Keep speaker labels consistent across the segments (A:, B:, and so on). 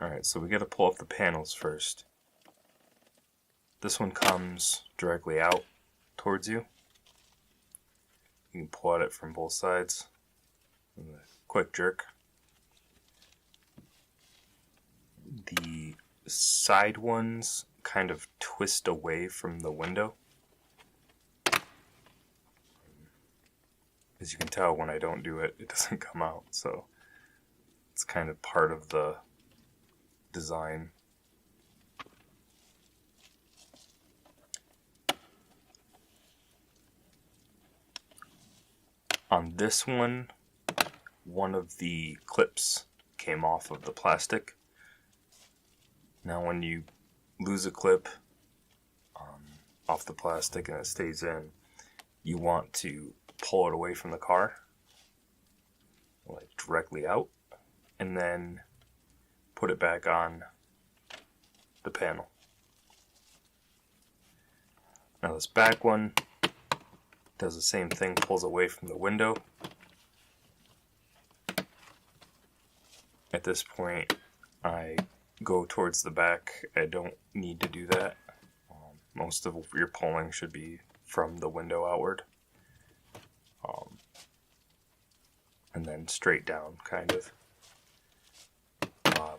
A: Alright, so we gotta pull up the panels first. This one comes directly out towards you. You can pull at it from both sides with a quick jerk. The side ones kind of twist away from the window. As you can tell, when I don't do it, it doesn't come out, so it's kind of part of the design. On this one of the clips came off of the plastic. Now when you lose a clip off the plastic and it stays in, you want to pull it away from the car, like directly out, and then put it back on the panel. Now this back one does the same thing, pulls away from the window. At this point, I go towards the back. I don't need to do that. Most of your pulling should be from the window outward. And then straight down, kind of.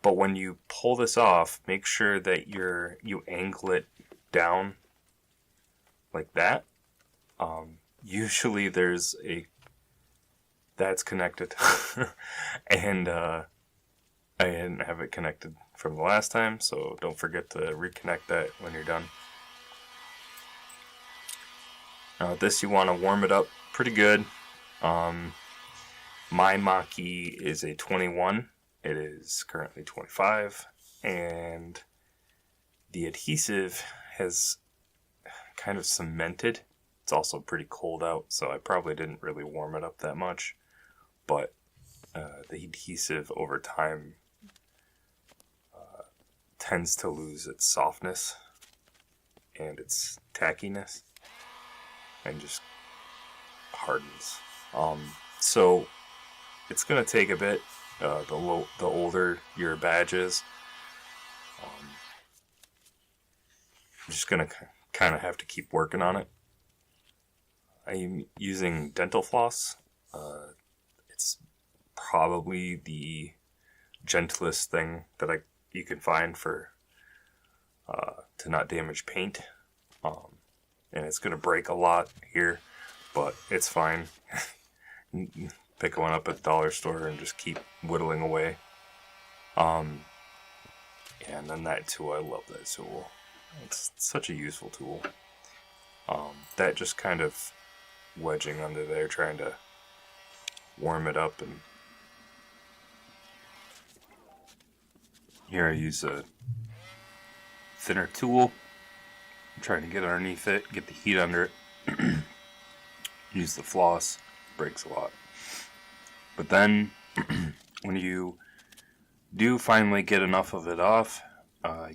A: But when you pull this off, make sure that you angle it down like that. Usually there's that's connected. And I didn't have it connected from the last time, so don't forget to reconnect that when you're done. Now with this, you want to warm it up pretty good. My Mach-E is a 21. It is currently 25, and the adhesive has kind of cemented. It's also pretty cold out, so I probably didn't really warm it up that much, but the adhesive over time tends to lose its softness and its tackiness and just hardens. So it's going to take a bit. The older your badge is, I'm just going to kind of have to keep working on it. I'm using dental floss. It's probably the gentlest thing that you can find for to not damage paint. And it's going to break a lot here, but it's fine. Pick one up at the dollar store and just keep whittling away. And then that tool, I love that tool. It's such a useful tool. That just kind of wedging under there, trying to warm it up. And here I use a thinner tool. I'm trying to get underneath it, get the heat under it. Use the floss, breaks a lot. But then, when you do finally get enough of it off,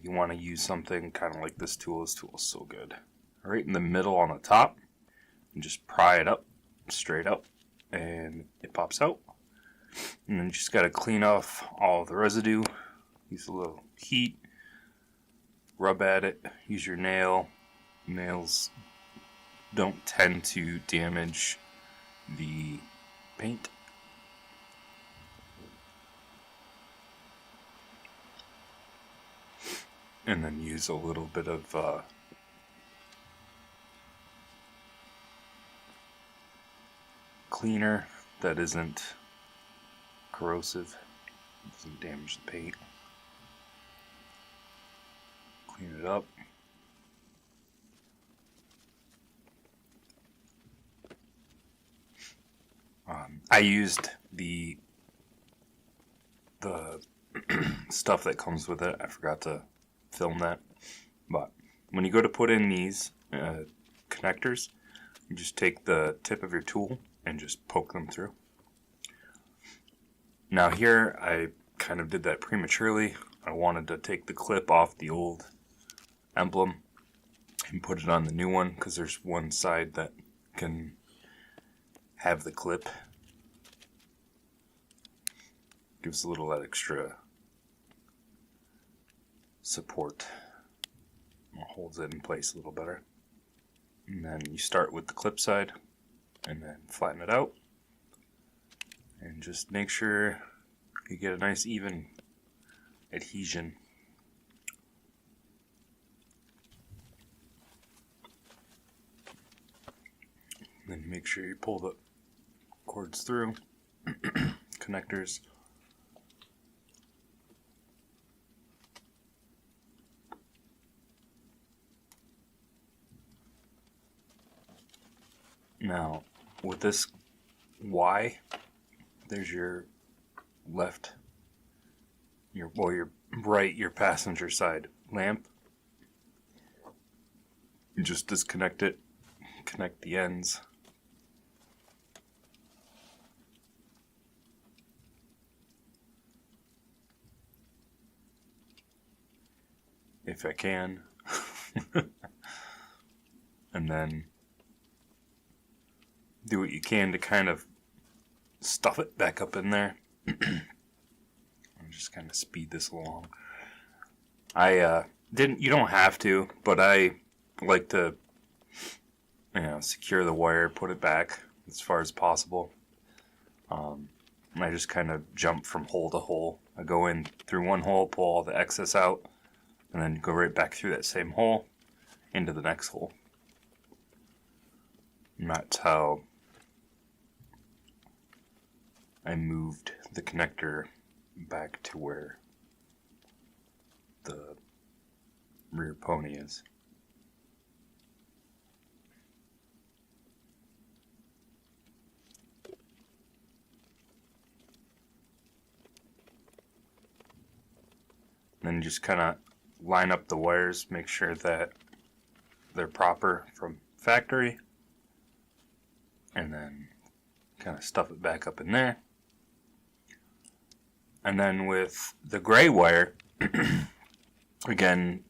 A: you want to use something kind of like this tool. This tool is so good. Right in the middle on the top, and just pry it up, straight up, and it pops out. And then you just got to clean off all the residue. Use a little heat, rub at it, use your nail. Nails don't tend to damage the paint. And then use a little bit of cleaner that isn't corrosive, doesn't damage the paint. Clean it up. I used the stuff that comes with it. I forgot to film that. But when you go to put in these connectors, you just take the tip of your tool and just poke them through. Now here, I kind of did that prematurely. I wanted to take the clip off the old emblem and put it on the new one, because there's one side that can have the clip. Gives a little that extra support. It holds it in place a little better. And then you start with the clip side and then flatten it out. And just make sure you get a nice even adhesion. Then make sure you pull the cords through, connectors. Now, with this Y, there's your left, your right, your passenger side lamp. You just disconnect it, connect the ends. If I can. And then do what you can to kind of stuff it back up in there. And just kind of speed this along. You don't have to, but I like to, secure the wire, put it back as far as possible. And I just kind of jump from hole to hole. I go in through one hole, pull all the excess out, and then go right back through that same hole into the next hole. And that's how I moved the connector back to where the rear pony is. Then just kind of line up the wires, make sure that they're proper from factory, and then kind of stuff it back up in there. And then with the gray wire, again,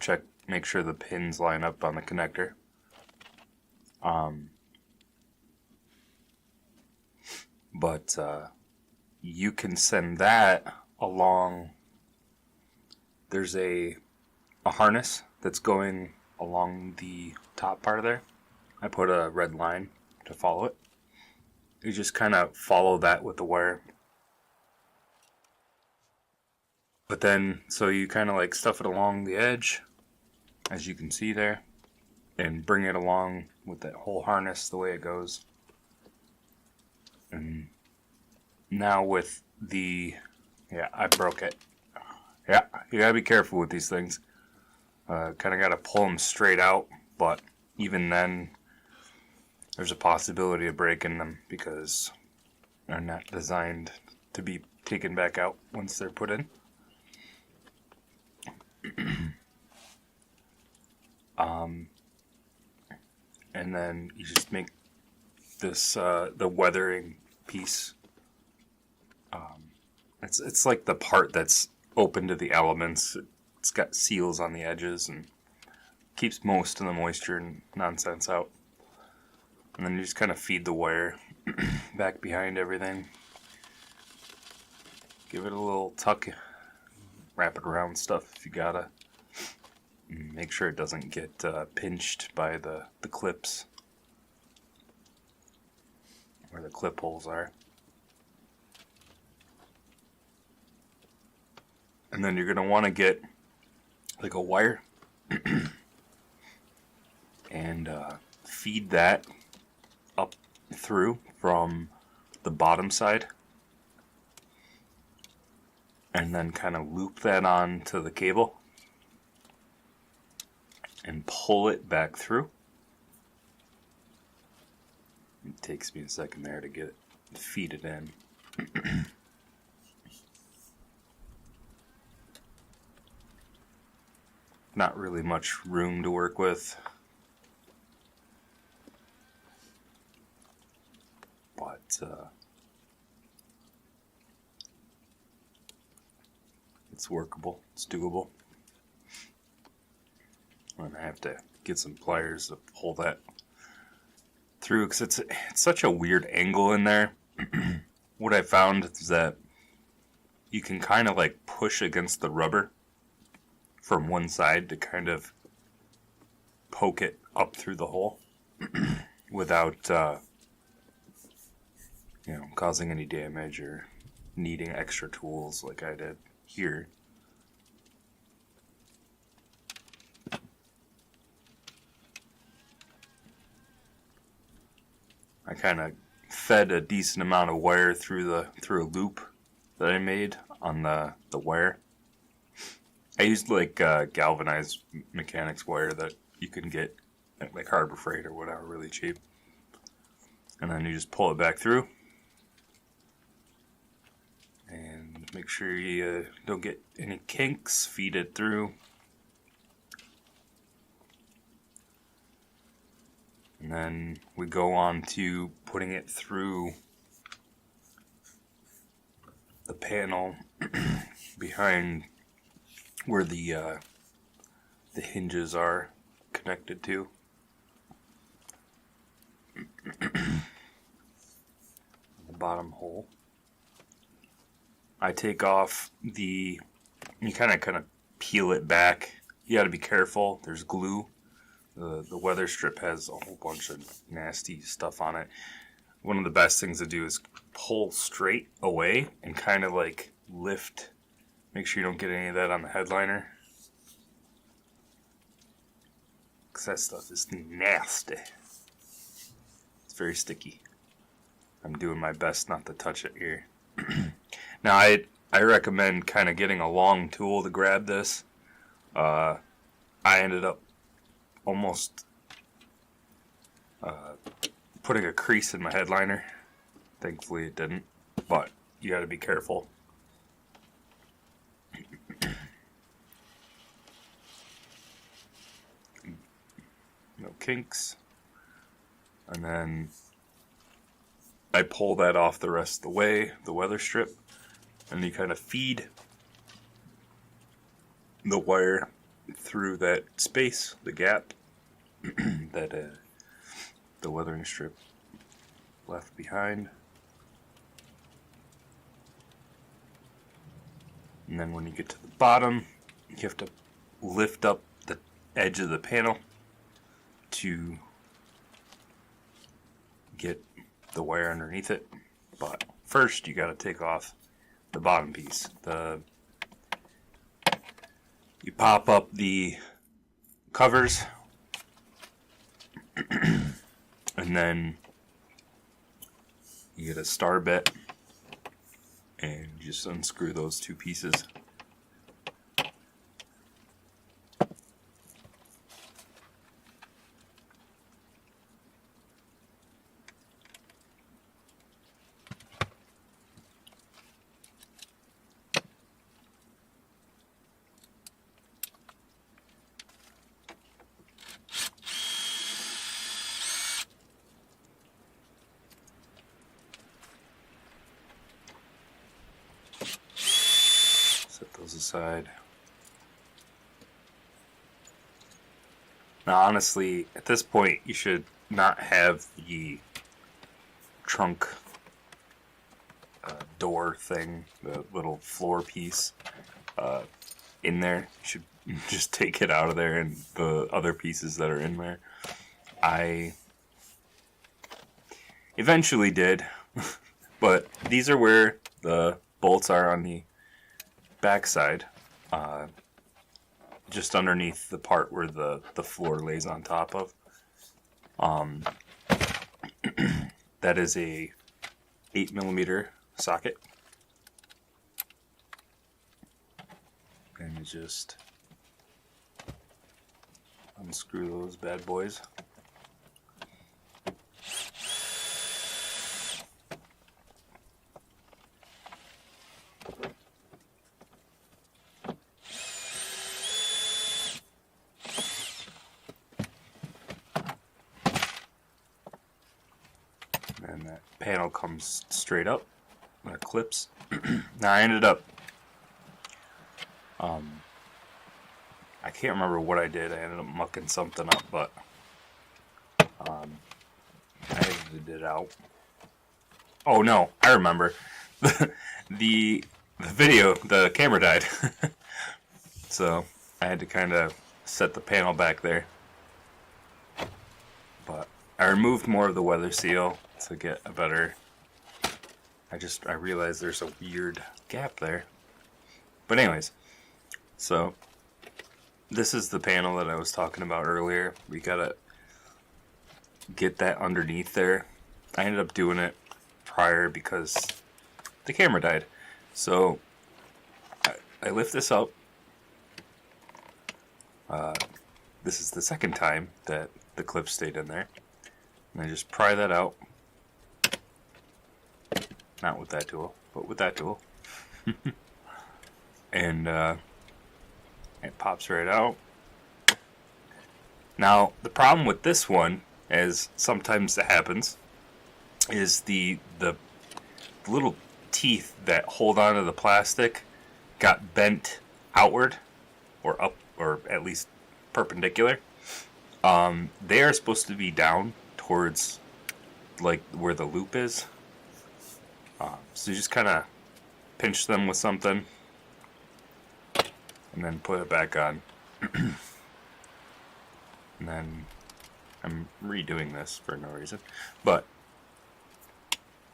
A: check, make sure the pins line up on the connector. But you can send that along. There's a harness that's going along the top part of there. I put a red line to follow it. You just kind of follow that with the wire. But then, so you kind of like stuff it along the edge, as you can see there, and bring it along with that whole harness the way it goes. And now with the, I broke it. Yeah, you gotta be careful with these things. Kind of gotta pull them straight out, but even then, there's a possibility of breaking them because they're not designed to be taken back out once they're put in. And then you just make this the weathering piece. It's like the part that's open to the elements. It's got seals on the edges and keeps most of the moisture and nonsense out. And then you just kind of feed the wire back behind everything. Give it a little tuck. Wrap it around stuff if you gotta. Make sure it doesn't get pinched by the clips where the clip holes are. And then you're going to want to get like a wire and feed that up through from the bottom side. And then kind of loop that onto the cable and pull it back through. It takes me a second there to get it, feed it in. Not really much room to work with, but it's workable, it's doable. And I have to get some pliers to pull that through because it's such a weird angle in there. What I found is that you can kind of like push against the rubber from one side to kind of poke it up through the hole without causing any damage or needing extra tools like I did here. I kind of fed a decent amount of wire through a loop that I made on the wire. I used like galvanized mechanics wire that you can get at like Harbor Freight or whatever, really cheap. And then you just pull it back through. And make sure you don't get any kinks, feed it through. And then we go on to putting it through the panel behind where the hinges are connected to. The bottom hole. I take off you kind of peel it back. You got to be careful. There's glue. The weather strip has a whole bunch of nasty stuff on it. One of the best things to do is pull straight away and kind of like lift. Make sure you don't get any of that on the headliner, because that stuff is nasty. It's very sticky. I'm doing my best not to touch it here. Now I recommend kind of getting a long tool to grab this. I ended up almost putting a crease in my headliner. Thankfully it didn't, but you got to be careful. No kinks. And then I pull that off the rest of the way, the weather strip, and you kind of feed the wire through that space, the gap that the weathering strip left behind. And then when you get to the bottom, you have to lift up the edge of the panel to get the wire underneath it. But first you got to take off the bottom piece. You pop up the covers and then you get a star bit and you just unscrew those two pieces. Set those aside. Now honestly, at this point you should not have the trunk door thing, the little floor piece in there. You should just take it out of there and the other pieces that are in there. I eventually did, but these are where the bolts are on the backside, just underneath the part where the floor lays on top of. That is a 8mm socket, and you just unscrew those bad boys. And that panel comes straight up, that clips. Now I ended up, I can't remember what I did. I ended up mucking something up, but I edited it out. Oh no, I remember. the video, the camera died. So I had to kind of set the panel back there. But I removed more of the weather seal to get a better... I realized there's a weird gap there. But anyways, so this is the panel that I was talking about earlier. We gotta get that underneath there. I ended up doing it prior because the camera died. So I lift this up. This is the second time that the clip stayed in there. And I just pry that out. Not with that tool, but with that tool. And it pops right out. Now, the problem with this one, as sometimes it happens, is the little teeth that hold onto the plastic got bent outward, or up, or at least perpendicular. They are supposed to be down towards like where the loop is. So you just kind of pinch them with something and then put it back on. And then I'm redoing this for no reason, but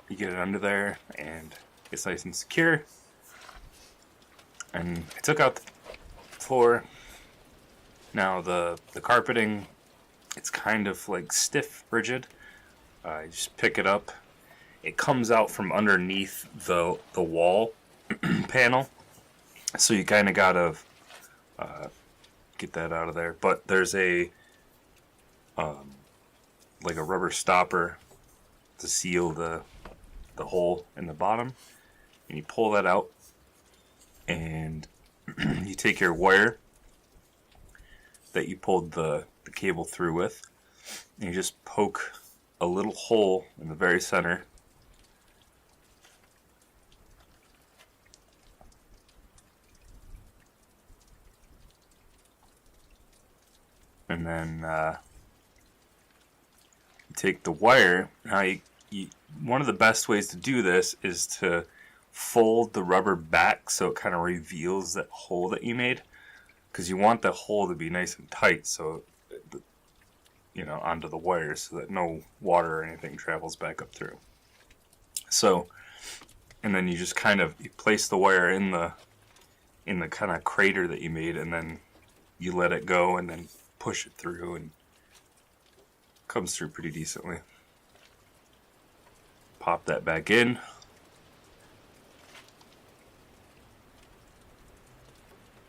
A: you get it under there and it's nice and secure. And I took out the floor. Now the carpeting, it's kind of like stiff, rigid. You just pick it up. It comes out from underneath the wall panel, so you kind of gotta get that out of there. But there's a like a rubber stopper to seal the hole in the bottom, and you pull that out, and you take your wire that you pulled the cable through with, and you just poke a little hole in the very center. And then you take the wire. Now, one of the best ways to do this is to fold the rubber back so it kind of reveals that hole that you made, because you want the hole to be nice and tight, so onto the wire, so that no water or anything travels back up through. So, and then you just you place the wire in the kind of crater that you made, and then you let it go, and then push it through, and it comes through pretty decently. Pop that back in.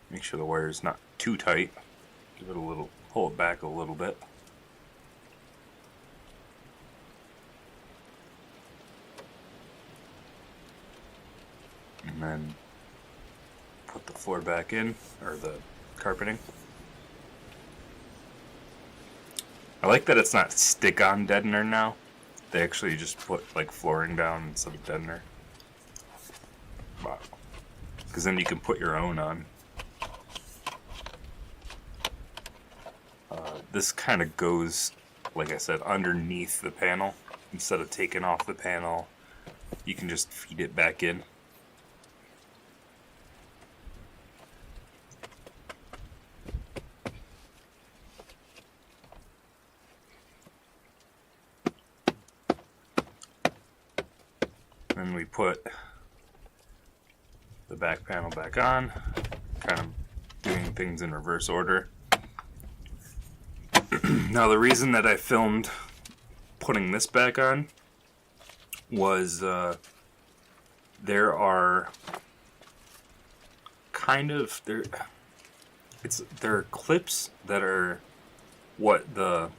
A: Make sure the wire is not too tight. Give it a little, pull it back a little bit. And then put the floor back in, or the carpeting. I like that it's not stick-on deadener now. They actually just put like flooring down instead of deadener. Wow. Because then you can put your own on. This kind of goes, like I said, underneath the panel. Instead of taking off the panel, you can just feed it back in. Then we put the back panel back on, kind of doing things in reverse order. Now, the reason that I filmed putting this back on was there are there are clips that are they're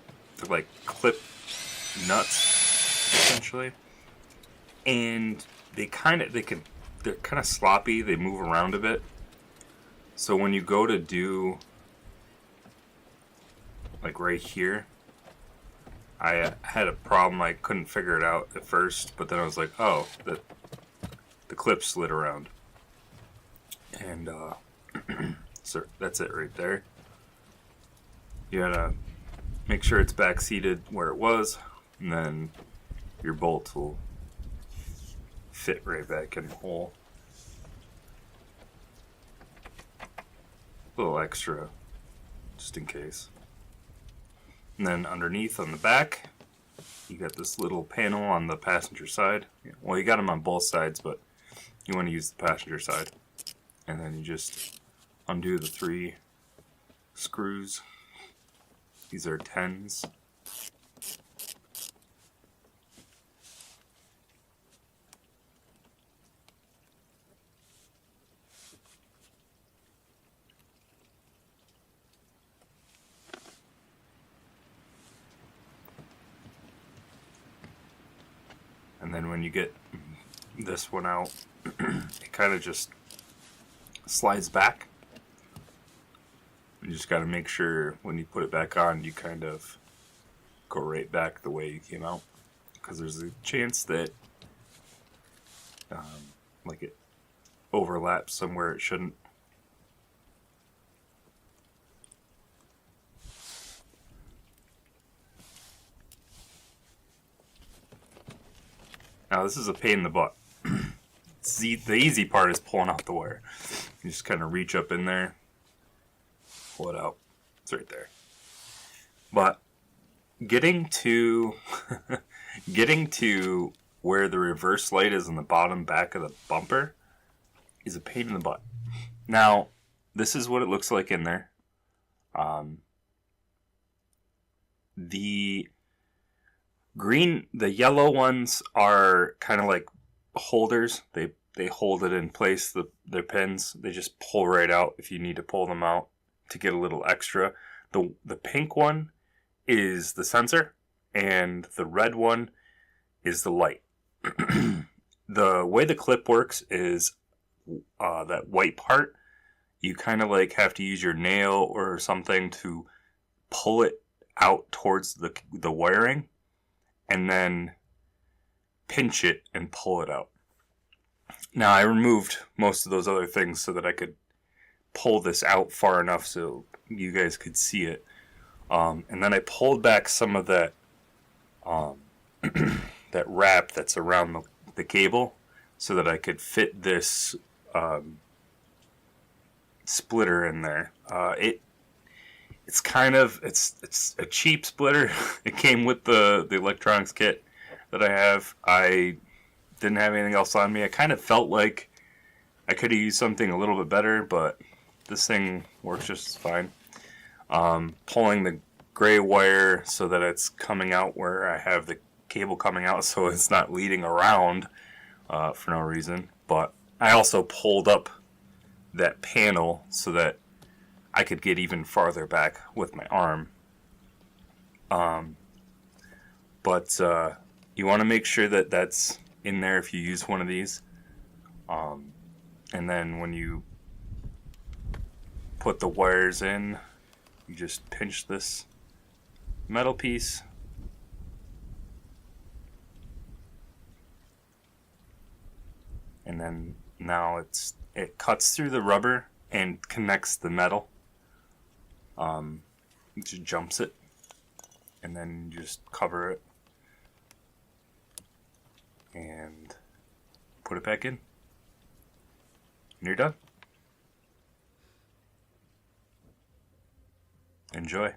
A: like clip nuts essentially, and they're kind of sloppy. They move around a bit. So when you go to do like right here, I had a problem. I couldn't figure it out at first, but then I was like, oh, the clip slid around. And so that's it right there. You gotta make sure it's back seated where it was, and then your bolt will fit right back in the hole. A little extra, just in case. And then underneath on the back, you got this little panel on the passenger side. Well, you got them on both sides, but you want to use the passenger side. And then you just undo the 3 screws. These are 10s. And then when you get this one out, it kind of just slides back. You just got to make sure when you put it back on, you kind of go right back the way you came out, because there's a chance that like it overlaps somewhere it shouldn't. Now this is a pain in the butt. The easy part is pulling out the wire. You just kind of reach up in there, pull it out. It's right there. But getting to where the reverse light is in the bottom back of the bumper is a pain in the butt. Now, this is what it looks like in there. The yellow ones are kind of like holders. They hold it in place, their pins. They just pull right out if you need to pull them out to get a little extra. The pink one is the sensor, and the red one is the light. The way the clip works is that white part, you kind of like have to use your nail or something to pull it out towards the wiring, and then pinch it and pull it out. Now, I removed most of those other things so that I could pull this out far enough so you guys could see it. And then I pulled back some of that that wrap that's around the cable so that I could fit this splitter in there. It's a cheap splitter. It came with the electronics kit that I have. I didn't have anything else on me. I kind of felt like I could have used something a little bit better, but this thing works just fine. Pulling the gray wire so that it's coming out where I have the cable coming out, so it's not leading around for no reason. But I also pulled up that panel so that I could get even farther back with my arm. But you want to make sure that that's in there if you use one of these. And then when you put the wires in, you just pinch this metal piece. And then now it cuts through the rubber and connects the metal. It just jumps it, and then you just cover it and put it back in, and you're done. Enjoy.